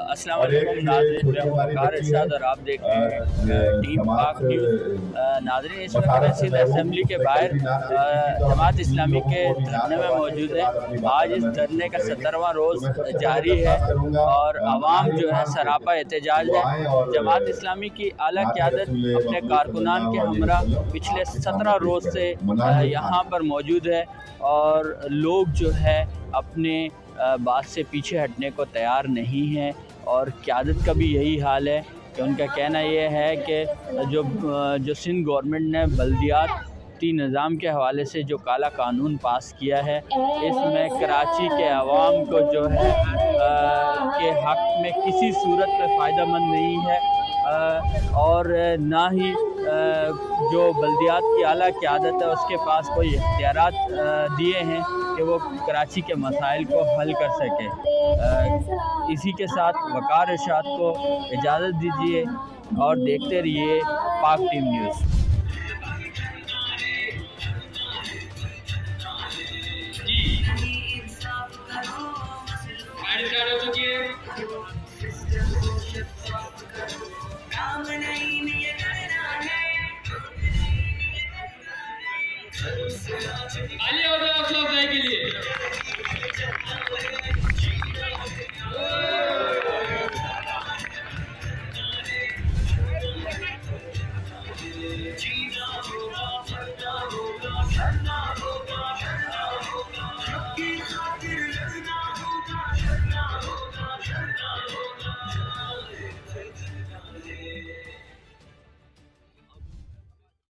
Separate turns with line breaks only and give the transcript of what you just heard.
अस्सलाम वालेकुम नाज़रीन, मैं हूं वक़ार इरशाद और आप देख रहे हैं टीम पाक न्यूज़। नाज़रीन, इस वक्त मैं सिंध असेंबली के बाहर जमात इस्लामी के धरने में मौजूद है। आज इस धरने का 17वां रोज़ जारी है और आवाम जो है सरापा एहतजाज है। जमात इस्लामी की आला क़यादत अपने कारकुनान के हमरा पिछले 17 रोज़ से यहाँ पर मौजूद है और लोग जो है अपने बात से पीछे हटने को तैयार नहीं हैं और क़यादत का भी यही हाल है कि उनका कहना यह है कि जो सिंध गवर्नमेंट ने बल्दियाती निज़ाम के हवाले से जो काला कानून पास किया है, इसमें कराची के अवाम को जो है के हक़ में किसी सूरत में फ़ायदेमंद नहीं है और ना ही जो बल्दियात की आला क़यादत है उसके पास कोई इख्तियारात दिए हैं कि वो कराची के मसाइल को हल कर सके। इसी के साथ वक़ार इरशाद को इजाज़त दीजिए और देखते रहिए पाक टीम न्यूज़।
आइए हो जाए हौसला अफजाई के लिए। जीना होगा,